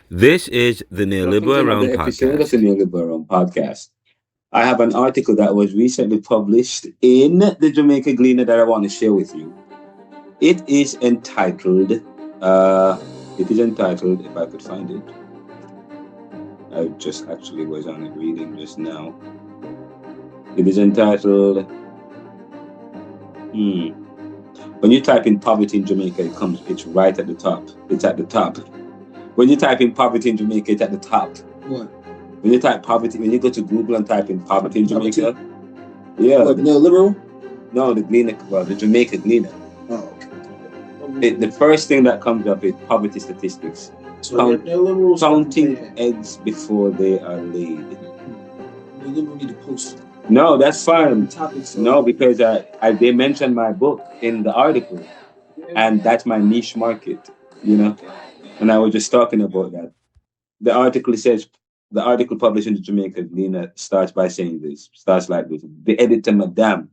This is the Welcome to Neoliberal another episode of the podcast. Neoliberal podcast. I have an article that was recently published in the Jamaica Gleaner that I want to share with you. It is entitled, uh, if I could find it, I just actually was on it reading just now. It is entitled, when you type in poverty in Jamaica, it's right at the top. It's at the top. When you type in poverty in Jamaica, it's at the top. What? When you type poverty, when you go to Google and type in poverty in Poverty? Jamaica, yeah. What, neoliberal? No, the Jamaica Gleaner. Oh, okay. The first thing that comes up is poverty statistics. So neoliberals Counting eggs before they are laid. Neoliberal need to post No, that's fine. topics. No, because they mentioned my book in the article, and that's my niche market, And I was just talking about that. The article published in the Jamaica Gleaner starts like this. The editor, Madame.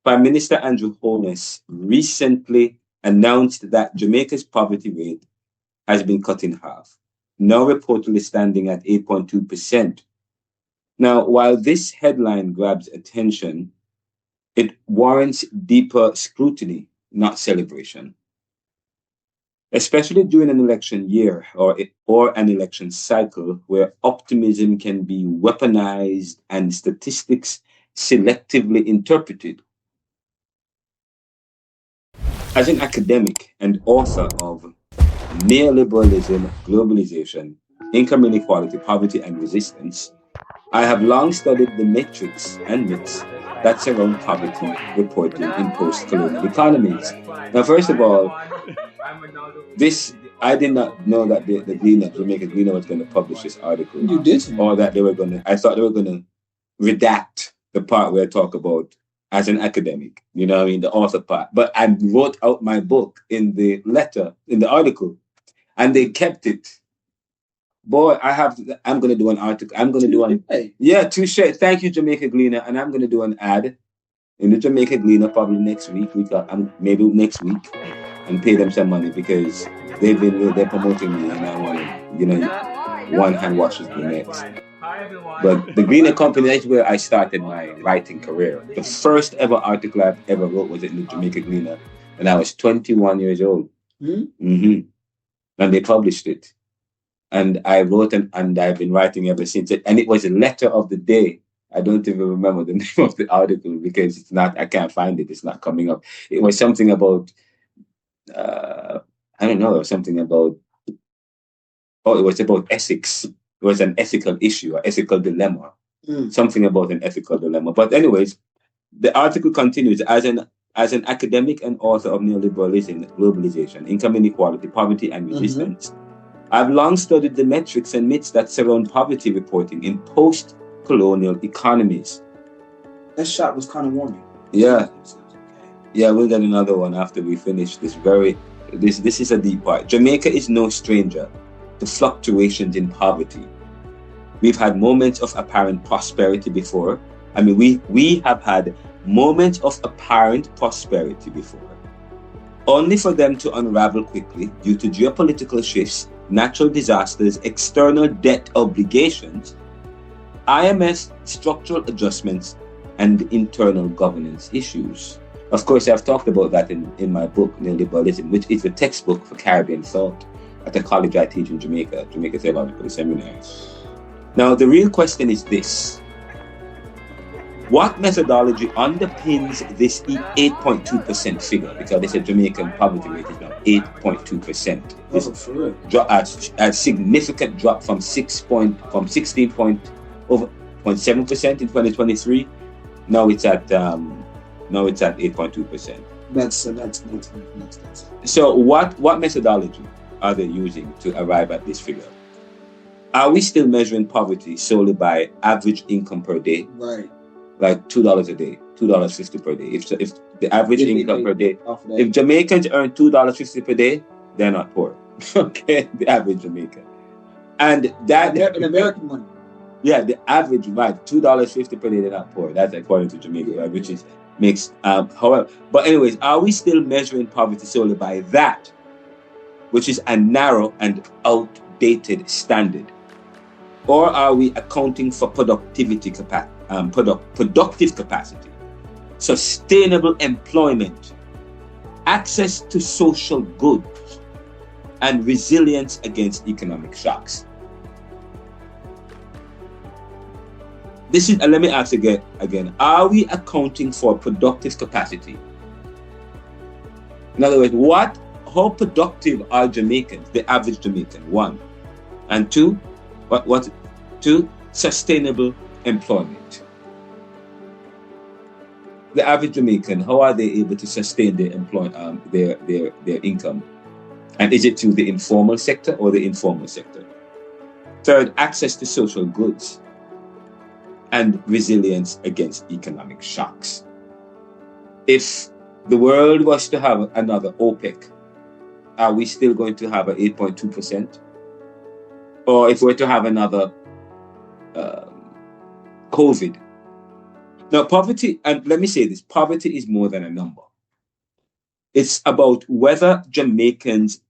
Prime Minister Andrew Holness recently announced that Jamaica's poverty rate has been cut in half, now reportedly standing at 8.2%. Now, while this headline grabs attention, it warrants deeper scrutiny, not celebration. Especially during an election year or an election cycle where optimism can be weaponized and statistics selectively interpreted. As an academic and author of Neoliberalism, Globalization, Income Inequality, Poverty and Resistance, I have long studied the metrics and myths that surround poverty reporting in post-colonial economies. Now, first of all, I did not know that the Gleaner, Jamaica Gleaner, was going to publish this article. You did? Or that I thought they were going to redact the part where I talk about as an academic, the author part. But I wrote out my book in the article, and they kept it. Boy, I'm going to do an article. I'm going to do one. Yeah, touche. Thank you, Jamaica Gleaner. And I'm going to do an ad in the Jamaica Gleaner probably next week. Maybe next week, and pay them some money because they're promoting me, and I want to, one hand washes the next. But the Gleaner Company, that's where I started my writing career. The first ever article I ever wrote was in the Jamaica Gleaner, and I was 21 years old. And they published it. And I wrote and I've been writing ever since. And it was a letter of the day. I don't even remember the name of the article because I can't find it. It's not coming up. It was something about, I don't know, something about, it was about ethics. It was an ethical issue, an ethical dilemma. Something about an ethical dilemma. But anyways, the article continues as an academic and author of Neoliberalism, Globalization, Income Inequality, Poverty and Resistance. I've long studied the metrics and myths that surround poverty reporting in post-colonial economies. That shot was kind of warming. Yeah. Yeah, we'll get another one after we finish this this is a deep part. Jamaica is no stranger to fluctuations in poverty. We've had moments of apparent prosperity before. We have had moments of apparent prosperity before, only for them to unravel quickly due to geopolitical shifts, natural disasters, external debt obligations, IMF structural adjustments, and internal governance issues. Of course, I've talked about that in my book, Neoliberalism, which is a textbook for Caribbean thought at the college I teach in Jamaica Theological Seminary. Now, the real question is this. What methodology underpins this 8.2% figure? Because they said Jamaican poverty rate is now 8.2%. A significant drop from 16.7% in 2023. Now it's at 8.2%. That's So what methodology are they using to arrive at this figure? Are we still measuring poverty solely by average income per day? Right. Like $2 a day, $2.50 per day. If the average income per day, if Jamaicans earn $2.50 per day, they're not poor. Okay, the average Jamaican, and that in American money. Yeah, the average, right, $2.50 per day, they're not poor. That's according to Jamaica, right, which makes however. But anyways, are we still measuring poverty solely by that, which is a narrow and outdated standard? Or are we accounting for productive capacity, sustainable employment, access to social goods, and resilience against economic shocks? This is, let me ask again, are we accounting for productive capacity? In other words, how productive are Jamaicans, the average Jamaican? One. And two, two, sustainable employment. The average Jamaican, how are they able to sustain their income? And is it through the informal sector or the informal sector? Third, access to social goods and resilience against economic shocks. If the world was to have another OPEC, are we still going to have an 8.2%? Or if we're to have another COVID? Now, poverty, and let me say this, poverty is more than a number. It's about whether Jamaicans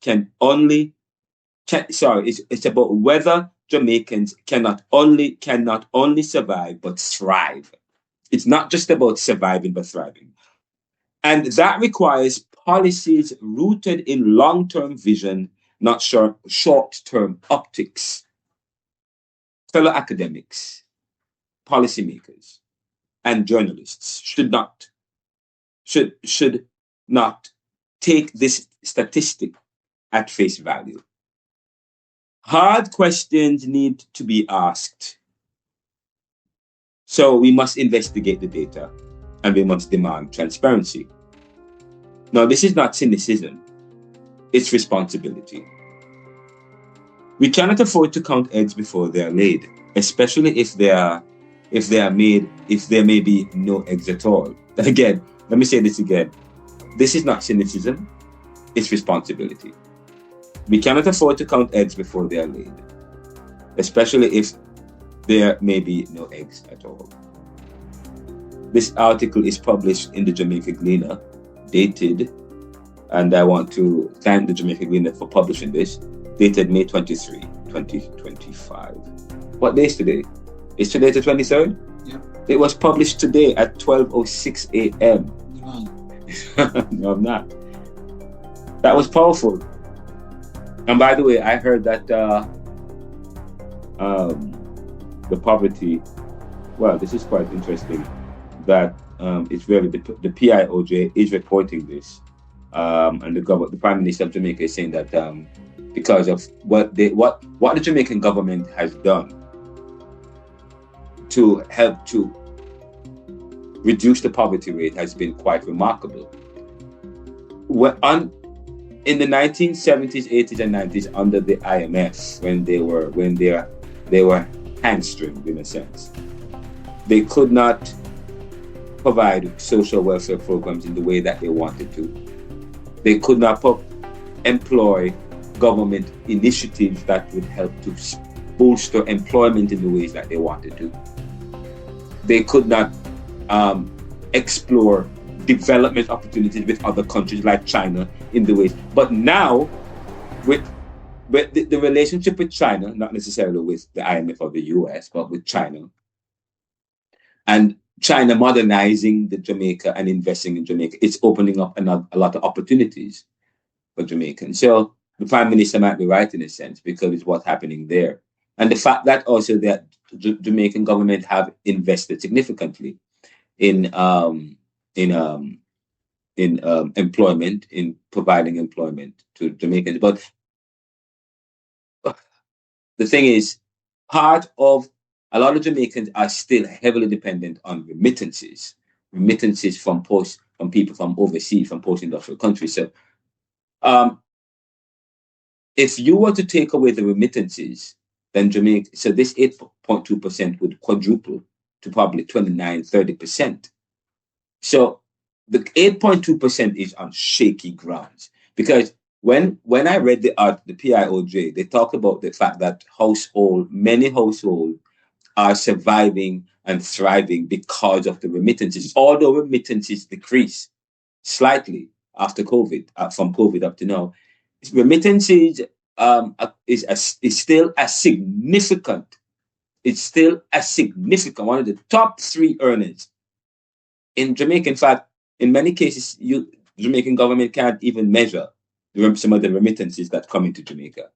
it's about whether Jamaicans cannot only survive, but thrive. It's not just about surviving, but thriving. And that requires policies rooted in long-term vision, not short-term optics. Fellow academics, policymakers, and journalists should not take this statistic at face value. Hard questions need to be asked. So we must investigate the data and we must demand transparency. Now, this is not cynicism, it's responsibility. We cannot afford to count eggs before they are laid, especially if there may be no eggs at all. Again, let me say this again. This is not cynicism, it's responsibility. We cannot afford to count eggs before they are laid, especially if there may be no eggs at all. This article is published in the Jamaica Gleaner, dated, and I want to thank the Jamaica Gleaner for publishing this, dated May 23, 2025. What day is today? Is today the 23rd? Yeah. It was published today at 12:06 a.m. No, I'm not. That was powerful. And by the way, I heard that the poverty, well, this is quite interesting, that it's really the PIOJ is reporting this, and the Prime Minister of Jamaica is saying that because of what the Jamaican government has done to help to reduce the poverty rate has been quite remarkable. In the 1970s, 80s, and 90s, under the IMF, when they were hamstringed in a sense, they could not provide social welfare programs in the way that they wanted to. They could not employ government initiatives that would help to bolster employment in the ways that they wanted to. They could not explore development opportunities with other countries like China in the ways. But now, with the relationship with China, not necessarily with the IMF or the US, but with China, and China modernizing the Jamaica and investing in Jamaica, it's opening up a lot of opportunities for Jamaicans. So the Prime Minister might be right in a sense, because it's what's happening there. And the fact that also that the Jamaican government have invested significantly in employment, in providing employment to Jamaicans. But the thing is, a lot of Jamaicans are still heavily dependent on remittances from people from overseas, from post-industrial countries. So, if you were to take away the remittances, then Jamaica, so this 8.2% would quadruple to probably 29-30%. So the 8.2% is on shaky grounds, because when I read the PIOJ, they talk about the fact that many households are surviving and thriving because of the remittances, although remittances decrease slightly after COVID, from COVID up to now. Remittances is still a significant. It's still a significant one of the top three earners in Jamaica. In fact, in many cases, Jamaican government can't even measure some of the remittances that come into Jamaica.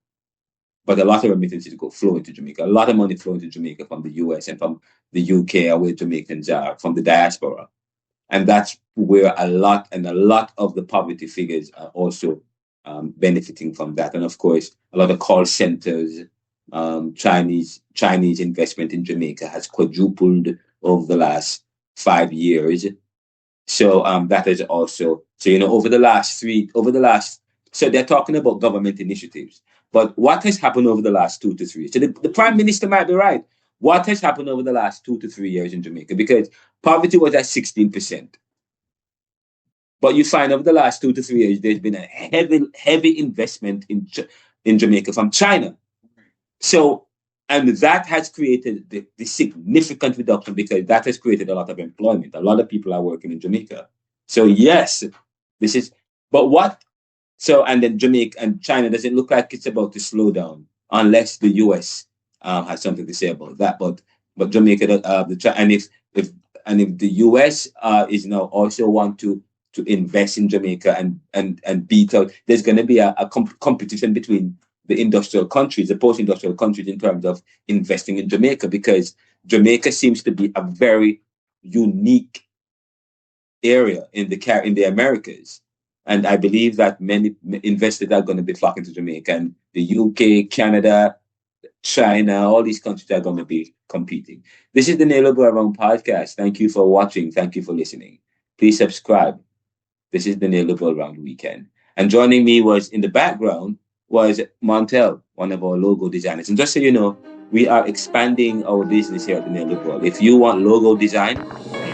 But a lot of remittances flow into Jamaica. A lot of money flow into Jamaica from the US and from the UK, where Jamaicans are, from the diaspora. And that's where a lot of the poverty figures are also benefiting from that. And of course, a lot of call centers, Chinese investment in Jamaica has quadrupled over the last 5 years. So that is also, over the last, so they're talking about government initiatives. But what has happened over the last 2 to 3 years? So the Prime Minister might be right. What has happened over the last 2 to 3 years in Jamaica? Because poverty was at 16%. But you find over the last 2 to 3 years, there's been a heavy investment in Jamaica from China. So, and that has created the significant reduction, because that has created a lot of employment. A lot of people are working in Jamaica. So yes, this is, but what? So, and then Jamaica and China doesn't look like it's about to slow down unless the US has something to say about that. But Jamaica, and if the US is now also want to invest in Jamaica and beat out, there's going to be a competition between the industrial countries, the post-industrial countries, in terms of investing in Jamaica, because Jamaica seems to be a very unique area in the Americas. And I believe that many investors are going to be flocking to Jamaica, and the UK, Canada, China, all these countries are going to be competing. This is the Neoliberal podcast. Thank you for watching. Thank you for listening. Please subscribe. This is the Neoliberal Round Weekend. And joining me in the background was Montel, one of our logo designers. And just so you know, we are expanding our business here at the Neoliberal. If you want logo design,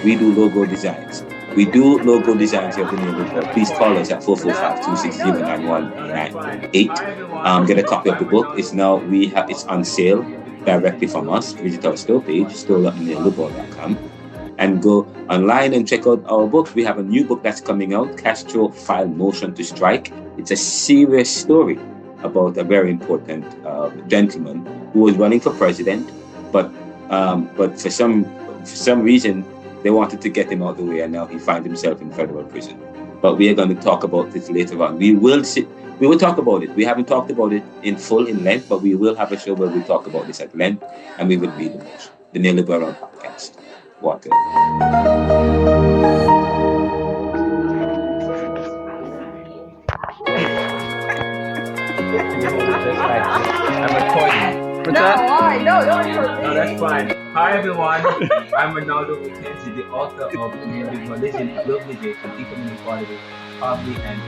we do logo designs. We do logo designs here at the Neoliberal. Please call us at 445-260-9198. Get a copy of the book. It's on sale directly from us. Visit our store page, store.neoliberal.com. And go online and check out our book. We have a new book that's coming out, Castro Filed Motion to Strike. It's a serious story about a very important gentleman who was running for president, but for some reason they wanted to get him out of the way, and now he finds himself in federal prison. But we are going to talk about this later on. We will talk about it. We haven't talked about it in length, but we will have a show where we talk about this at length, and we will read the motion. The Neoliberal Podcast. Water. I'm recording. No, why? No, don't record me. No, that's fine. Hi everyone, I'm Renaldo, the author of Neoliberalism, Globalization, Economic Equality, Poverty and